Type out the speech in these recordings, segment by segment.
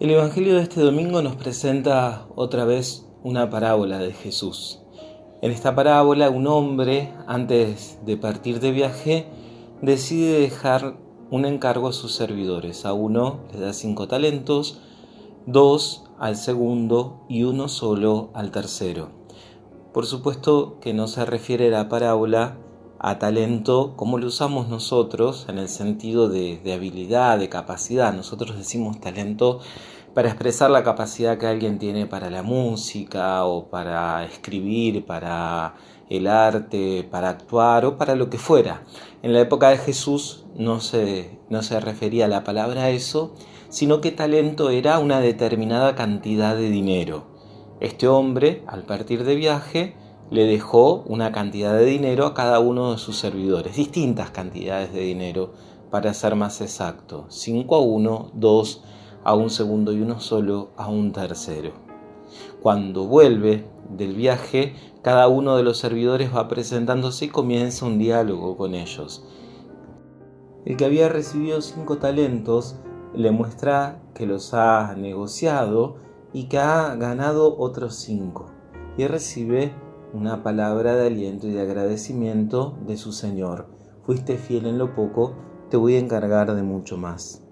El Evangelio de este domingo nos presenta otra vez una parábola de Jesús. En esta parábola, un hombre, antes de partir de viaje, decide dejar un encargo a sus servidores. A uno le da 5 talentos, 2 al segundo y 1 solo al tercero. Por supuesto que no se refiere la parábola a talento como lo usamos nosotros, en el sentido de habilidad, de capacidad. Nosotros decimos talento para expresar la capacidad que alguien tiene para la música o para escribir, para el arte, para actuar o para lo que fuera. En la época de Jesús no se refería la palabra a eso, sino que talento era una determinada cantidad de dinero. Este hombre, al partir de viaje, le dejó una cantidad de dinero a cada uno de sus servidores, distintas cantidades de dinero, para ser más exacto, 5 a 1, 2 a un segundo y 1 solo a un tercero. Cuando vuelve del viaje, cada uno de los servidores va presentándose y comienza un diálogo con ellos. El que había recibido 5 talentos le muestra que los ha negociado y que ha ganado otros 5, y recibe una palabra de aliento y de agradecimiento de su Señor. Fuiste fiel en lo poco, te voy a encargar de mucho más.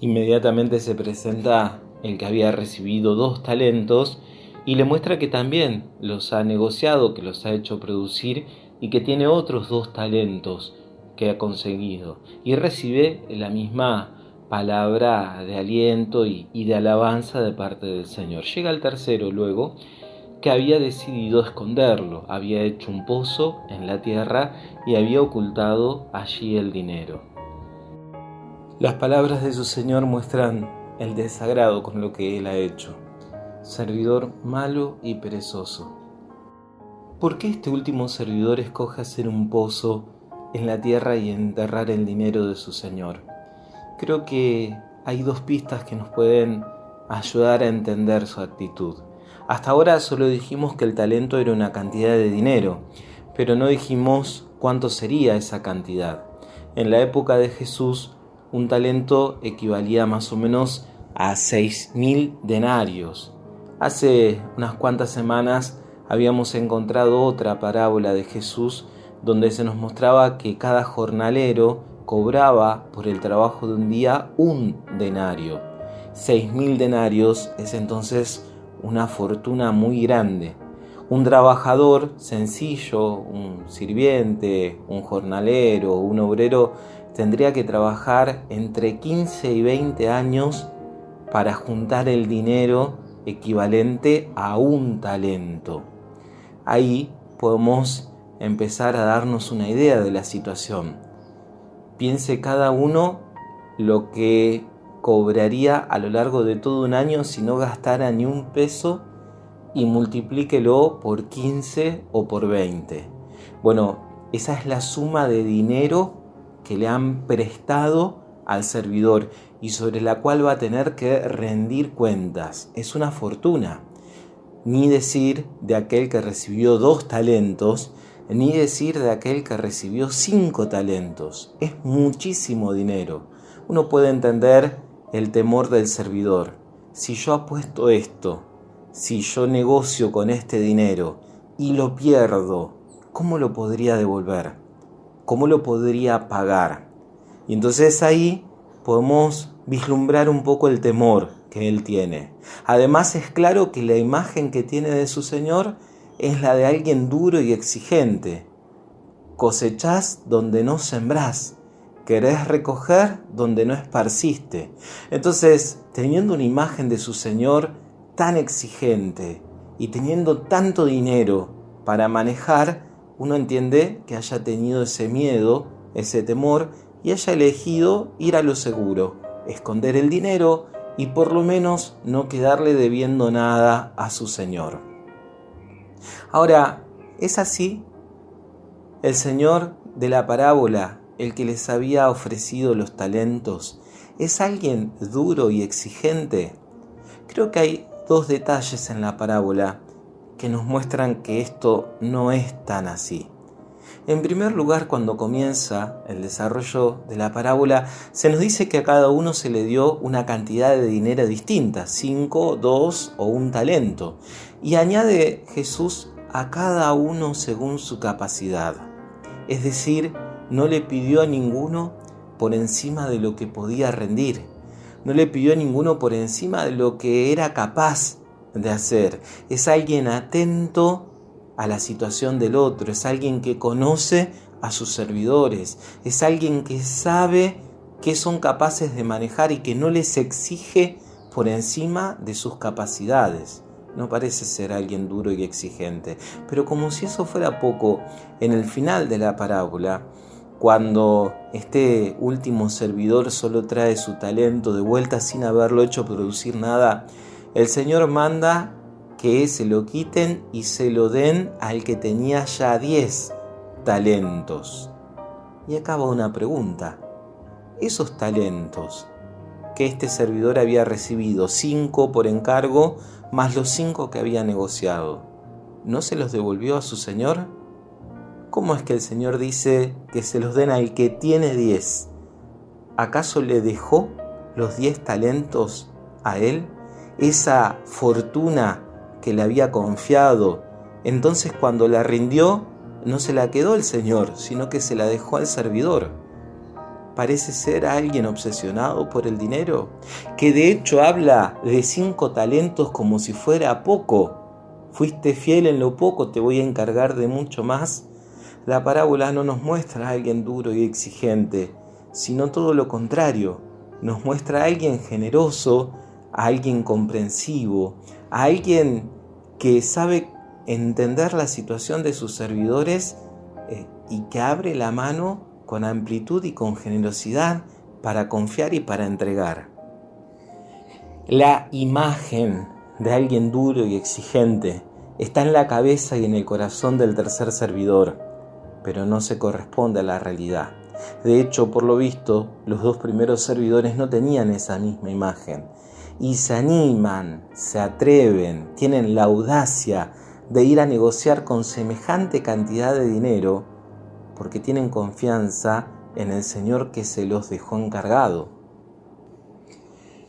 Inmediatamente se presenta el que había recibido 2 talentos y le muestra que también los ha negociado, que los ha hecho producir y que tiene otros 2 talentos que ha conseguido, y recibe la misma palabra de aliento y de alabanza de parte del Señor. Llega el tercero luego, que había decidido esconderlo, había hecho un pozo en la tierra y había ocultado allí el dinero. Las palabras de su Señor muestran el desagrado con lo que él ha hecho. Servidor malo y perezoso. ¿Por qué este último servidor escoge hacer un pozo en la tierra y enterrar el dinero de su Señor? Creo que hay 2 pistas que nos pueden ayudar a entender su actitud. Hasta ahora solo dijimos que el talento era una cantidad de dinero, pero no dijimos cuánto sería esa cantidad. En la época de Jesús, un talento equivalía más o menos a 6.000 denarios. Hace unas cuantas semanas habíamos encontrado otra parábola de Jesús donde se nos mostraba que cada jornalero cobraba por el trabajo de un día 1 denario. 6.000 denarios es entonces una fortuna muy grande. Un trabajador sencillo, un sirviente, un jornalero, un obrero, tendría que trabajar entre 15 y 20 años para juntar el dinero equivalente a un talento. Ahí podemos empezar a darnos una idea de la situación. Piense cada uno lo que cobraría a lo largo de todo un año si no gastara ni un peso y multiplíquelo por 15 o por 20. Bueno, esa es la suma de dinero que le han prestado al servidor y sobre la cual va a tener que rendir cuentas. Es una fortuna. Ni decir de aquel que recibió 2 talentos, ni decir de aquel que recibió 5 talentos. Es muchísimo dinero. Uno puede entender el temor del servidor. Si yo apuesto esto, si yo negocio con este dinero y lo pierdo, ¿cómo lo podría devolver? ¿Cómo lo podría pagar? Y entonces ahí podemos vislumbrar un poco el temor que él tiene. Además es claro que la imagen que tiene de su Señor es la de alguien duro y exigente. Cosechás donde no sembrás. Querés recoger donde no esparciste. Entonces, teniendo una imagen de su Señor tan exigente y teniendo tanto dinero para manejar, uno entiende que haya tenido ese miedo, ese temor, y haya elegido ir a lo seguro, esconder el dinero y por lo menos no quedarle debiendo nada a su Señor. Ahora, ¿es así? El Señor de la parábola, el que les había ofrecido los talentos, ¿es alguien duro y exigente? Creo que hay 2 detalles en la parábola que nos muestran que esto no es tan así. En primer lugar, cuando comienza el desarrollo de la parábola, se nos dice que a cada uno se le dio una cantidad de dinero distinta, 5, 2 o un talento. Y añade Jesús a cada uno según su capacidad. Es decir, no le pidió a ninguno por encima de lo que podía rendir. No le pidió a ninguno por encima de lo que era capaz de hacer. Es alguien atento a la situación del otro, es alguien que conoce a sus servidores, es alguien que sabe qué son capaces de manejar y que no les exige por encima de sus capacidades. No parece ser alguien duro y exigente, pero como si eso fuera poco, en el final de la parábola, cuando este último servidor solo trae su talento de vuelta sin haberlo hecho producir nada, el Señor manda que se lo quiten y se lo den al que tenía ya 10 talentos. Y acaba una pregunta. Esos talentos que este servidor había recibido, 5 por encargo, más los 5 que había negociado, ¿no se los devolvió a su Señor? ¿Cómo es que el Señor dice que se los den al que tiene 10? ¿Acaso le dejó los 10 talentos a él? Esa fortuna que le había confiado. Entonces cuando la rindió, no se la quedó el Señor, sino que se la dejó al servidor. Parece ser alguien obsesionado por el dinero, que de hecho habla de 5 talentos como si fuera poco. Fuiste fiel en lo poco, te voy a encargar de mucho más. La parábola no nos muestra a alguien duro y exigente, sino todo lo contrario. Nos muestra a alguien generoso, a alguien comprensivo, a alguien que sabe entender la situación de sus servidores y que abre la mano con amplitud y con generosidad para confiar y para entregar. La imagen de alguien duro y exigente está en la cabeza y en el corazón del tercer servidor, pero no se corresponde a la realidad. De hecho, por lo visto, los 2 primeros servidores no tenían esa misma imagen. Y se animan, se atreven, tienen la audacia de ir a negociar con semejante cantidad de dinero porque tienen confianza en el Señor que se los dejó encargado.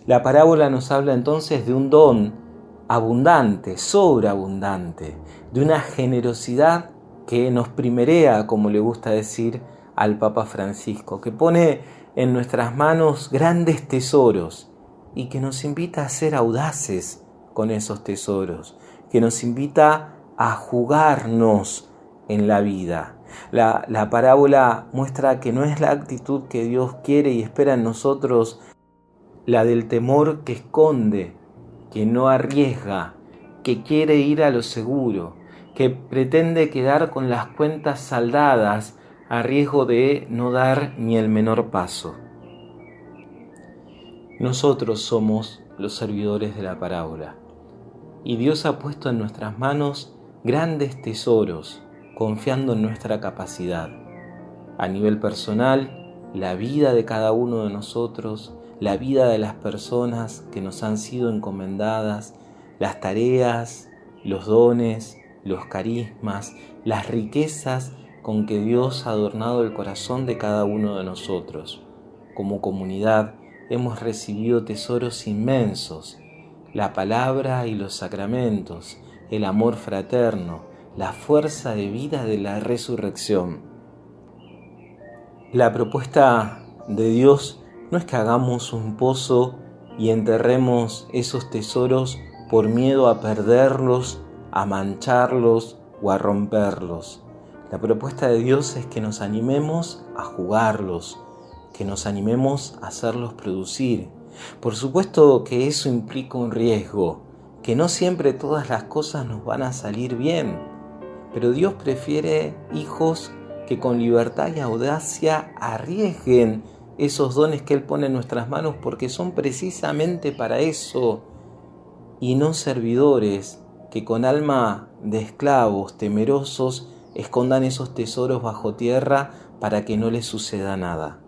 La parábola nos habla entonces de un don abundante, sobreabundante, de una generosidad que nos primerea, como le gusta decir al Papa Francisco, que pone en nuestras manos grandes tesoros y que nos invita a ser audaces con esos tesoros, que nos invita a jugarnos en la vida. La parábola muestra que no es la actitud que Dios quiere y espera en nosotros, la del temor que esconde, que no arriesga, que quiere ir a lo seguro, que pretende quedar con las cuentas saldadas a riesgo de no dar ni el menor paso. Nosotros somos los servidores de la parábola y Dios ha puesto en nuestras manos grandes tesoros, confiando en nuestra capacidad. A nivel personal, la vida de cada uno de nosotros, la vida de las personas que nos han sido encomendadas, las tareas, los dones, los carismas, las riquezas con que Dios ha adornado el corazón de cada uno de nosotros. Como comunidad hemos recibido tesoros inmensos, la palabra y los sacramentos, el amor fraterno, la fuerza de vida de la resurrección. La propuesta de Dios no es que hagamos un pozo y enterremos esos tesoros por miedo a perderlos, a mancharlos o a romperlos. La propuesta de Dios es que nos animemos a jugarlos, que nos animemos a hacerlos producir. Por supuesto que eso implica un riesgo, que no siempre todas las cosas nos van a salir bien, pero Dios prefiere hijos que con libertad y audacia arriesguen esos dones que Él pone en nuestras manos porque son precisamente para eso, y no servidores que con alma de esclavos temerosos escondan esos tesoros bajo tierra para que no les suceda nada.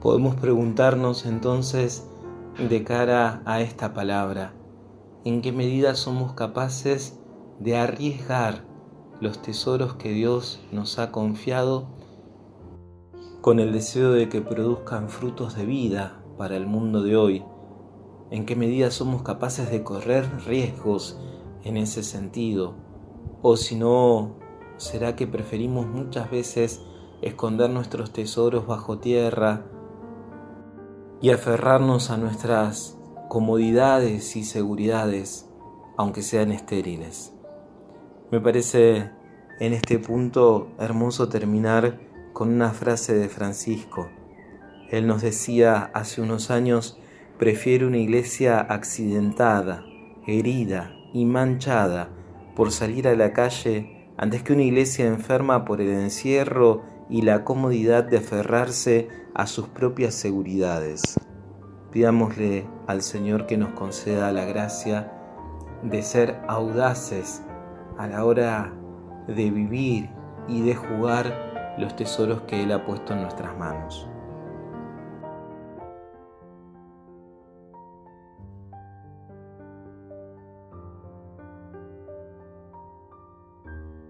Podemos preguntarnos entonces, de cara a esta palabra, ¿en qué medida somos capaces de arriesgar los tesoros que Dios nos ha confiado con el deseo de que produzcan frutos de vida para el mundo de hoy. ¿En qué medida somos capaces de correr riesgos en ese sentido? O si no, ¿será que preferimos muchas veces esconder nuestros tesoros bajo tierra y aferrarnos a nuestras comodidades y seguridades, aunque sean estériles? Me parece en este punto hermoso terminar con una frase de Francisco. Él nos decía hace unos años: prefiero una iglesia accidentada, herida y manchada por salir a la calle antes que una iglesia enferma por el encierro y la comodidad de aferrarse a sus propias seguridades. Pidámosle al Señor que nos conceda la gracia de ser audaces a la hora de vivir y de jugar los tesoros que Él ha puesto en nuestras manos.